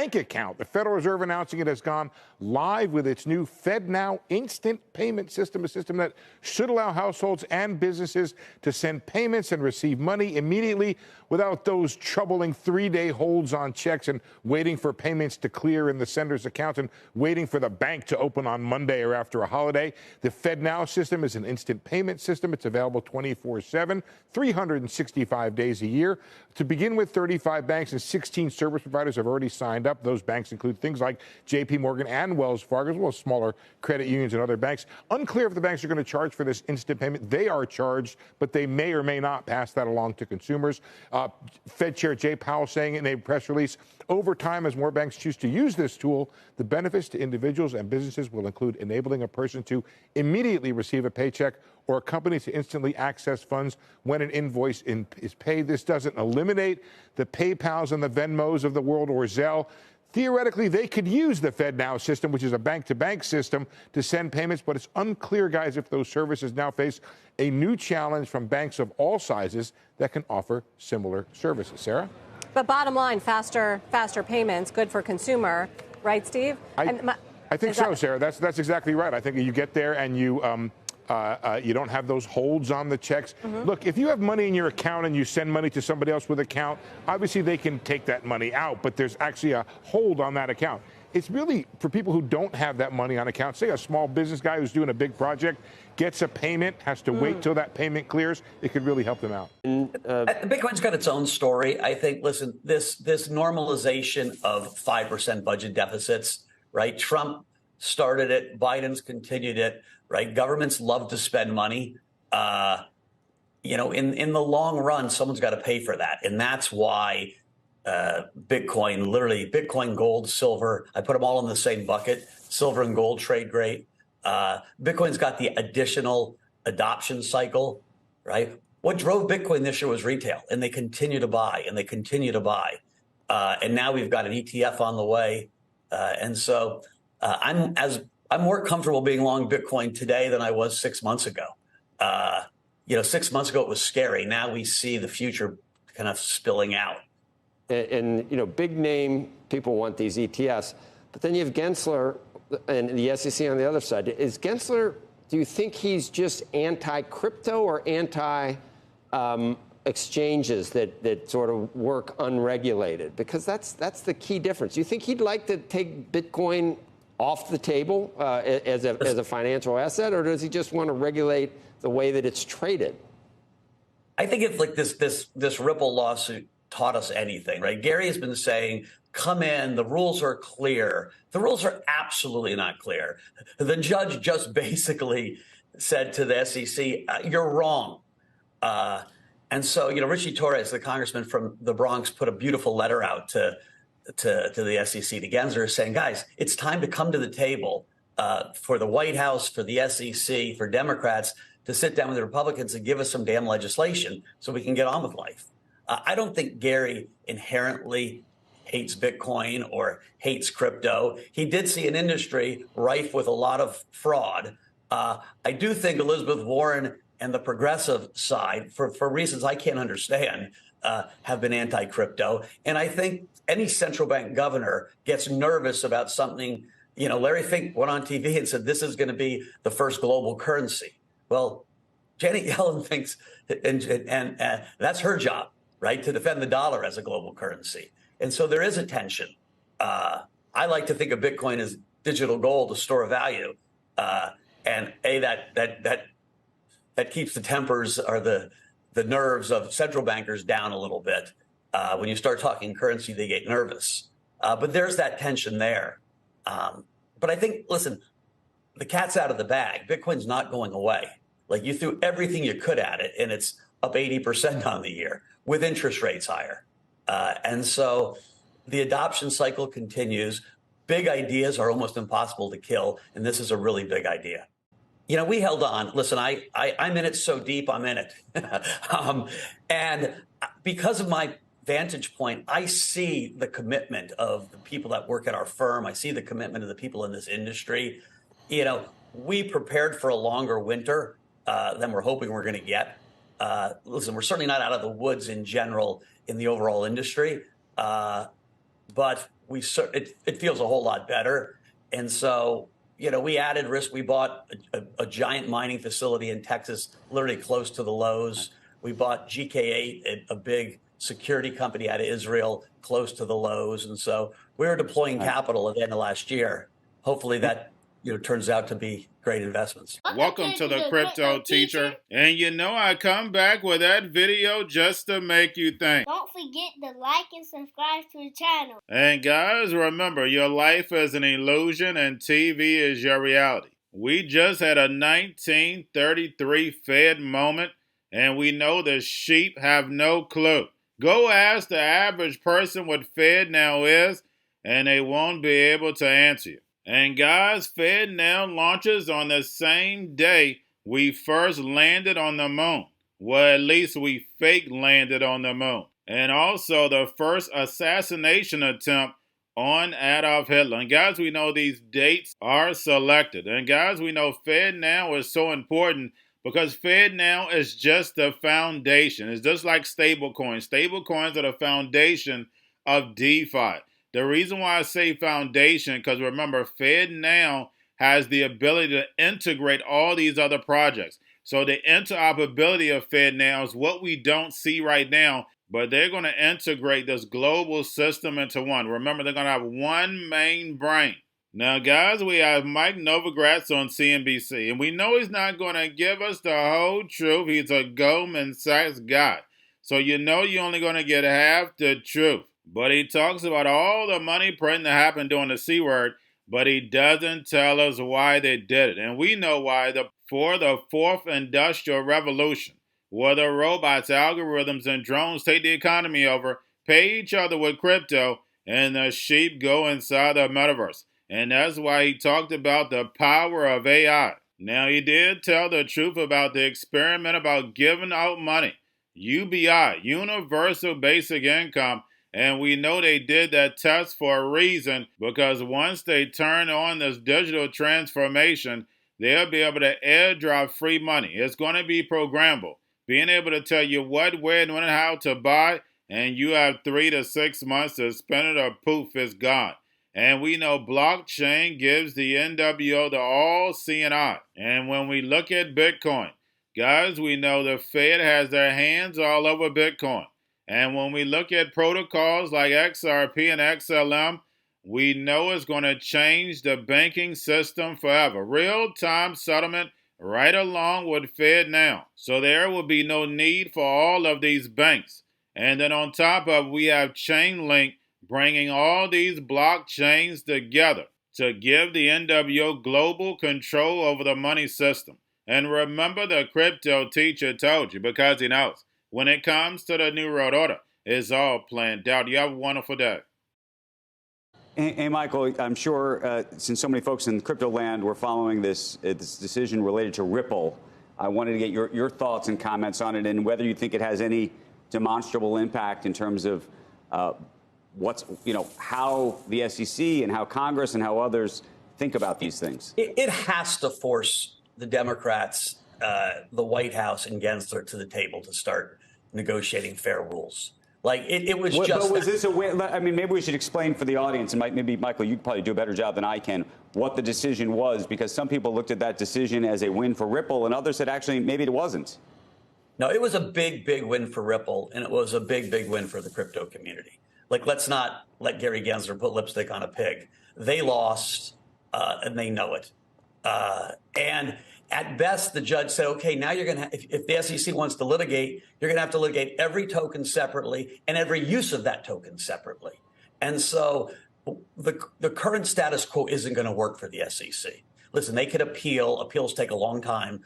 bank account. The Federal Reserve announcing it has gone live with its new Fednow instant payment system, a system that should allow households and businesses to send payments and receive money immediately without those troubling 3-day holds on checks and waiting for payments to clear in the sender's account and waiting for the bank to open on Monday or after a holiday. The Fednow system is an instant payment system. It's available 24/7, 365 days a year. To begin with, 35 banks and 16 service providers have already signed up. Those banks include things like J.P. Morgan and Wells Fargo, as well as smaller credit unions and other banks. Unclear if the banks are going to charge for this instant payment. They are charged, but they may or may not pass that along to consumers. Fed Chair Jay Powell saying in a press release, over time, as more banks choose to use this tool, the benefits to individuals and businesses will include enabling a person to immediately receive a paycheck or a company to instantly access funds when an invoice is paid. This doesn't eliminate the PayPals and the Venmos of the world or Zelle. Theoretically, they could use the FedNow system, which is a bank-to-bank system, to send payments, but it's unclear, guys, if those services now face a new challenge from banks of all sizes that can offer similar services. Sarah? But bottom line, faster payments, good for consumer, right, Steve? I think so, Sarah. That's exactly right. I think you get there and you don't have those holds on the checks. Look, if you have money in your account and you send money to somebody else with an account, obviously they can take that money out, but there's actually a hold on that account. It's really for people who don't have that money on account. Say a small business guy who's doing a big project, gets a payment, has to wait till that payment clears. It could really help them out. Bitcoin's got its own story. I think, listen, this normalization of 5% budget deficits, right? Trump started it. Biden's continued it, right? Governments love to spend money. You know, in the long run, someone's got to pay for that. And that's why Bitcoin, literally Bitcoin, gold, silver, I put them all in the same bucket. Silver and gold trade great. Bitcoin's got the additional adoption cycle, right? What drove Bitcoin this year was retail, and they continue to buy, and they continue to buy. And now we've got an ETF on the way. And so I'm more comfortable being long Bitcoin today than I was 6 months ago. You know, 6 months ago it was scary. Now we see the future kind of spilling out. And you know, big name people want these ETFs, but then you have Gensler and the SEC on the other side. Is Gensler, do you think he's just anti-crypto or anti-exchanges that sort of work unregulated? Because that's the key difference. Do you think he'd like to take Bitcoin off the table as a financial asset, or does he just want to regulate the way that it's traded? I think if like this Ripple lawsuit taught us anything, right? Gary has been saying, come in, the rules are clear. The rules are absolutely not clear. The judge just basically said to the SEC, you're wrong. And so, you know, Richie Torres, the congressman from the Bronx, put a beautiful letter out to the SEC, to Gensler, saying, guys, it's time to come to the table for the White House, for the SEC, for Democrats to sit down with the Republicans and give us some damn legislation so we can get on with life. I don't think Gary inherently hates Bitcoin or hates crypto. He did see an industry rife with a lot of fraud. I do think Elizabeth Warren and the progressive side, for reasons I can't understand, have been anti-crypto. And I think any central bank governor gets nervous about something. You know, Larry Fink went on TV and said, this is going to be the first global currency. Well, Janet Yellen thinks, and that's her job, right, to defend the dollar as a global currency. And so there is a tension. I like to think of Bitcoin as digital gold, a store of value. And that keeps the tempers or the nerves of central bankers down a little bit. When you start talking currency, they get nervous. But there's that tension there. But I think, listen, the cat's out of the bag. Bitcoin's not going away. Like, you threw everything you could at it, and it's up 80% on the year with interest rates higher. And so the adoption cycle continues. Big ideas are almost impossible to kill, and this is a really big idea. You know, we held on. Listen, I'm in it so deep, I'm in it. And because of my vantage point, I see the commitment of the people that work at our firm. I see the commitment of the people in this industry. You know, we prepared for a longer winter than we're hoping we're going to get. Listen, we're certainly not out of the woods in general in the overall industry. but it feels a whole lot better. And so, we added risk. We bought a giant mining facility in Texas, literally close to the lows. We bought GK8, a big security company out of Israel, close to the lows. And so we were deploying capital at the end of last year. Hopefully that turns out to be great investments. Welcome to the Crypto Teacher. And I come back with that video just to make you think. Don't forget to like and subscribe to the channel. And guys, remember, your life is an illusion and TV is your reality. We just had a 1933 Fed moment, and we know the sheep have no clue. Go ask the average person what Fednow is, and they won't be able to answer you. And guys, Fednow launches on the same day we first landed on the moon. Well, at least we fake landed on the moon. And also the first assassination attempt on Adolf Hitler. And guys, we know these dates are selected. And guys, we know Fednow is so important because Fednow is just the foundation. It's just like stablecoins. Stablecoins are the foundation of DeFi. The reason why I say foundation, because remember, Fednow has the ability to integrate all these other projects. So the interoperability of Fednow is what we don't see right now, but they're going to integrate this global system into one. Remember, they're going to have one main brain. Now, guys, we have Mike Novogratz on CNBC, and we know he's not going to give us the whole truth. He's a Goldman Sachs guy. So you're only going to get half the truth. But he talks about all the money printing that happened during the C word, but he doesn't tell us why they did it. And we know why. For the fourth industrial revolution, where the robots, algorithms, and drones take the economy over, pay each other with crypto, and the sheep go inside the metaverse. And that's why he talked about the power of AI. Now, he did tell the truth about the experiment about giving out money. UBI, Universal Basic Income. And we know they did that test for a reason, because once they turn on this digital transformation, they'll be able to airdrop free money. It's going to be programmable, being able to tell you what, where, when, and how to buy, and you have 3 to 6 months to spend it or poof, it's gone. And we know blockchain gives the NWO the all-seeing eye. And when we look at Bitcoin, guys, we know the Fed has their hands all over Bitcoin. And when we look at protocols like Xrp and Xlm, we know it's going to change the banking system forever. Real-time settlement right along with Fednow. So there will be no need for all of these banks. And then on top of it, we have Chainlink bringing all these blockchains together to give the NWO global control over the money system. And remember, the crypto teacher told you, because he knows. When it comes to the New World Order, it's all planned out. You have a wonderful day. Hey, Michael, I'm sure since so many folks in crypto land were following this decision related to Ripple, I wanted to get your thoughts and comments on it, and whether you think it has any demonstrable impact in terms of how the SEC and how Congress and how others think about these things. It has to force the Democrats, the White House, and Gensler to the table to start negotiating fair rules. Like it was just. But was this a win? I mean, maybe we should explain for the audience, and maybe Michael, you'd probably do a better job than I can, what the decision was, because some people looked at that decision as a win for Ripple, and others said actually maybe it wasn't. No, it was a big, big win for Ripple, and it was a big, big win for the crypto community. Like, let's not let Gary Gensler put lipstick on a pig. They lost, and they know it. And at best, the judge said, okay, now you're going to, if the SEC wants to litigate, you're going to have to litigate every token separately and every use of that token separately. And so the current status quo isn't going to work for the SEC. Listen, they could appeal. Appeals take a long time.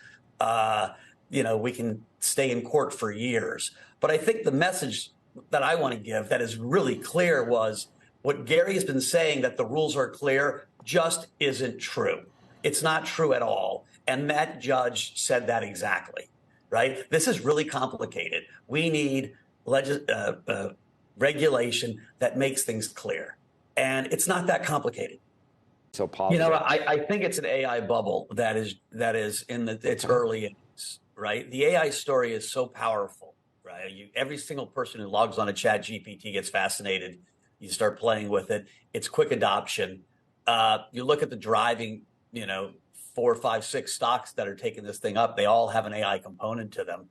We can stay in court for years. But I think the message that I want to give that is really clear was what Gary has been saying, that the rules are clear, just isn't true. It's not true at all. And that judge said that exactly, right? This is really complicated. We need regulation that makes things clear. And it's not that complicated. So positive. I think it's an AI bubble that is in its early innings, right? The AI story is so powerful, right? Every single person who logs on to Chat GPT gets fascinated You start playing with it. It's quick adoption. You look at the driving, 4, 5, 6 stocks that are taking this thing up. They all have an AI component to them.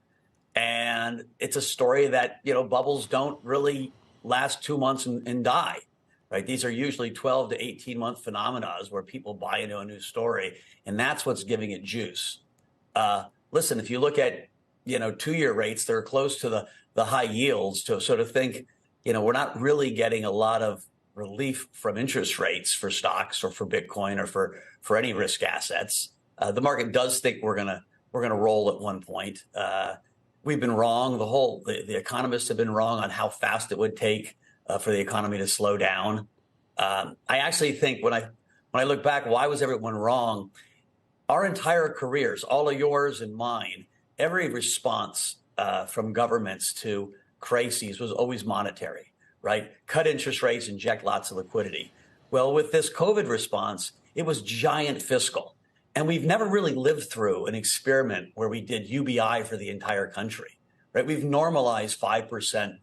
And it's a story that, bubbles don't really last 2 months and die, right? These are usually 12 to 18-month phenomena where people buy into a new story. And that's what's giving it juice. Listen, if you look at, 2-year rates, they're close to the high yields to sort of think, we're not really getting a lot of relief from interest rates for stocks or for Bitcoin or for any risk assets. The market does think we're gonna roll at one point. We've been wrong. The economists have been wrong on how fast it would take for the economy to slow down. I actually think when I look back, why was everyone wrong? Our entire careers, all of yours and mine, every response from governments to crises was always monetary, right? Cut interest rates, inject lots of liquidity. Well, with this COVID response, it was giant fiscal. And we've never really lived through an experiment where we did UBI for the entire country, right? We've normalized 5%,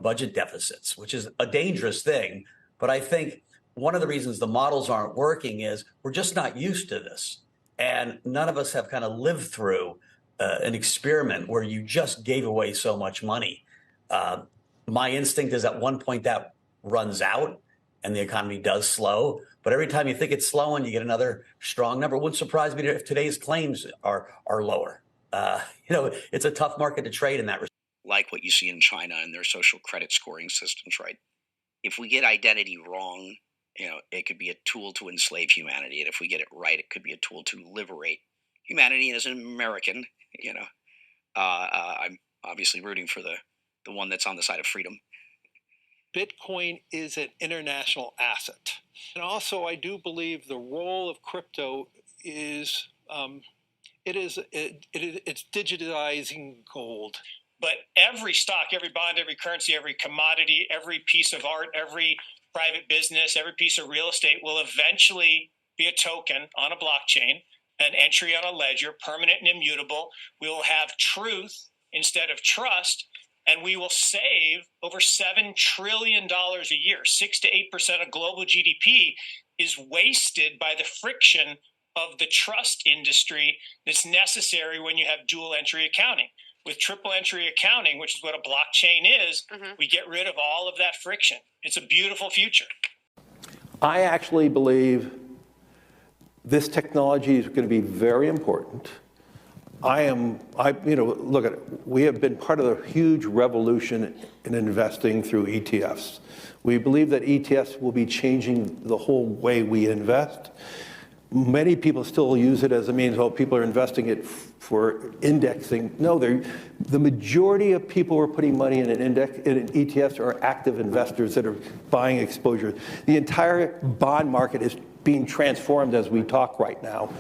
budget deficits, which is a dangerous thing. But I think one of the reasons the models aren't working is we're just not used to this. And none of us have kind of lived through an experiment where you just gave away so much money. My instinct is at one point that runs out and the economy does slow. But every time you think it's slowing, you get another strong number. It wouldn't surprise me if today's claims are lower. It's a tough market to trade in that respect. Like what you see in China and their social credit scoring systems, right? If we get identity wrong, it could be a tool to enslave humanity. And if we get it right, it could be a tool to liberate humanity. And as an American, I'm obviously rooting for the one that's on the side of freedom. Bitcoin is an international asset. And also, I do believe the role of crypto is it's digitizing gold. But every stock, every bond, every currency, every commodity, every piece of art, every private business, every piece of real estate will eventually be a token on a blockchain, an entry on a ledger, permanent and immutable. We will have truth instead of trust. And we will save over $7 trillion a year. 6 to 8% of global GDP is wasted by the friction of the trust industry that's necessary when you have dual entry accounting. With triple entry accounting, which is what a blockchain is, we get rid of all of that friction. It's a beautiful future. I actually believe this technology is going to be very important. Look at it. We have been part of the huge revolution in investing through ETFs. We believe that ETFs will be changing the whole way we invest. Many people still use it as a means, people are investing it for indexing. No, the majority of people who are putting money in in ETFs are active investors that are buying exposure. The entire bond market is being transformed as we talk right now.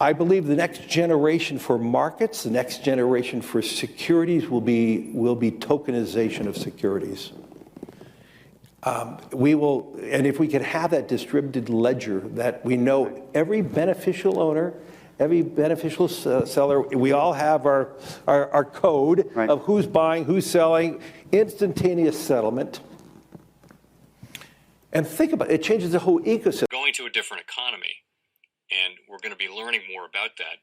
I believe the next generation for markets, the next generation for securities will be tokenization of securities. And if we could have that distributed ledger that we know every beneficial owner, every beneficial seller, we all have our code of who's buying, who's selling, instantaneous settlement. And think about it, it changes the whole ecosystem. Going to a different economy. And we're going to be learning more about that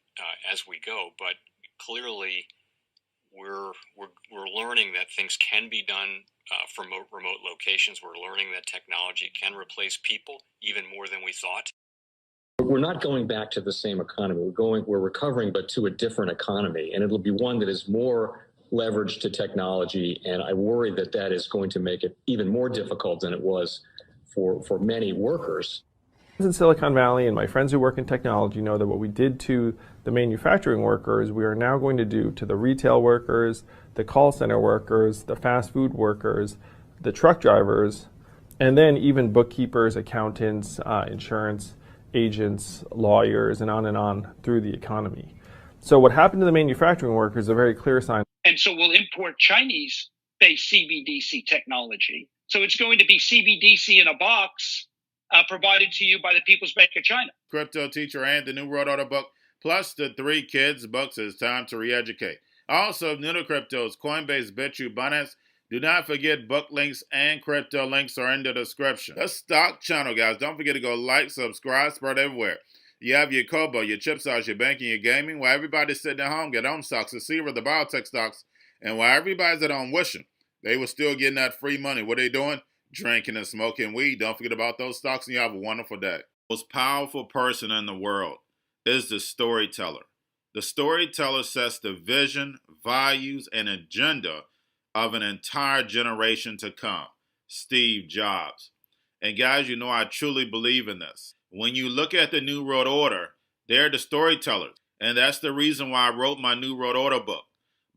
as we go. But clearly, we're learning that things can be done from remote locations. We're learning that technology can replace people even more than we thought. We're not going back to the same economy. We're recovering, but to a different economy, and it'll be one that is more leveraged to technology. And I worry that is going to make it even more difficult than it was for many workers. In Silicon Valley, and my friends who work in technology know that what we did to the manufacturing workers, we are now going to do to the retail workers, the call center workers, the fast food workers, the truck drivers, and then even bookkeepers, accountants, insurance agents, lawyers, and on through the economy. So what happened to the manufacturing workers is a very clear sign. And so we'll import Chinese-based CBDC technology. So it's going to be CBDC in a box, provided to you by the People's Bank of China. Cryptoteacher and the new World Order book, plus the 3 kids books. It's time to re-educate. Also, new to cryptos, Coinbase, Bitrue, Binance, Do not forget book links and crypto links are in the description. The stock channel, guys. Don't forget to go like, subscribe, spread everywhere. You have your Kobo, your chip stocks, your banking, your gaming. While everybody's sitting at home, get home stocks, the Xrp, the biotech stocks. And while everybody's at home wishing they were still getting that free money, what are they doing? Drinking and smoking weed. Don't forget about those stocks, and you have a wonderful day. The most powerful person in the world is the storyteller. The storyteller sets the vision, values, and agenda of an entire generation to come. Steve Jobs. And guys, you know I truly believe in this. When you look at the New World Order, they're the storytellers. And that's the reason why I wrote my New World Order book.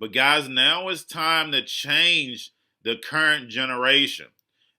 But guys, now it's time to change the current generation.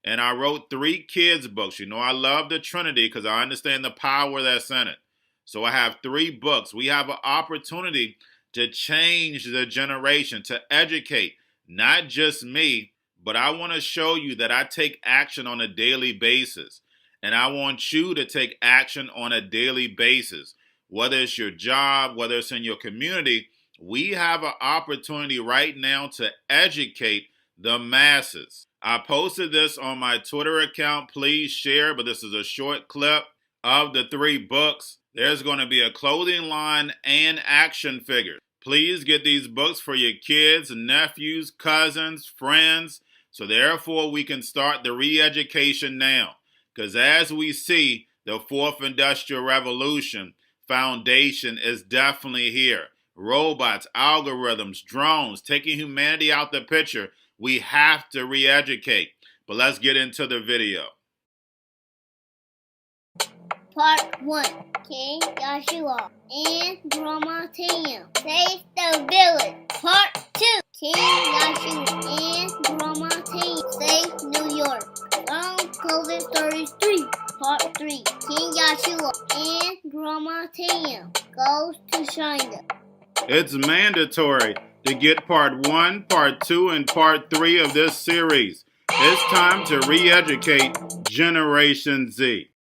And I wrote 3 kids books. You know I love the Trinity because I understand the power that's in it. So I have 3 books. We have an opportunity to change the generation, to educate, not just me, but I want to show you that I take action on a daily basis. And I want you to take action on a daily basis. Whether it's your job, whether it's in your community, we have an opportunity right now to educate the masses. I posted this on my Twitter account. Please share, but this is a short clip of the 3 books. There's going to be a clothing line and action figures. Please get these books for your kids, nephews, cousins, friends, so therefore we can start the re-education now. Because as we see, the 4th Industrial Revolution foundation is definitely here. Robots, algorithms, drones, taking humanity out the picture. We have to re-educate. But let's get into the video. Part 1. King Joshua and Drama Tam save the village. Part 2. King Joshua and Drama Tam save New York from COVID stories 3. Part 3. King Joshua and Drama Tam goes to China. It's mandatory to get part 1, part 2, and part 3 of this series. It's time to re-educate Generation Z.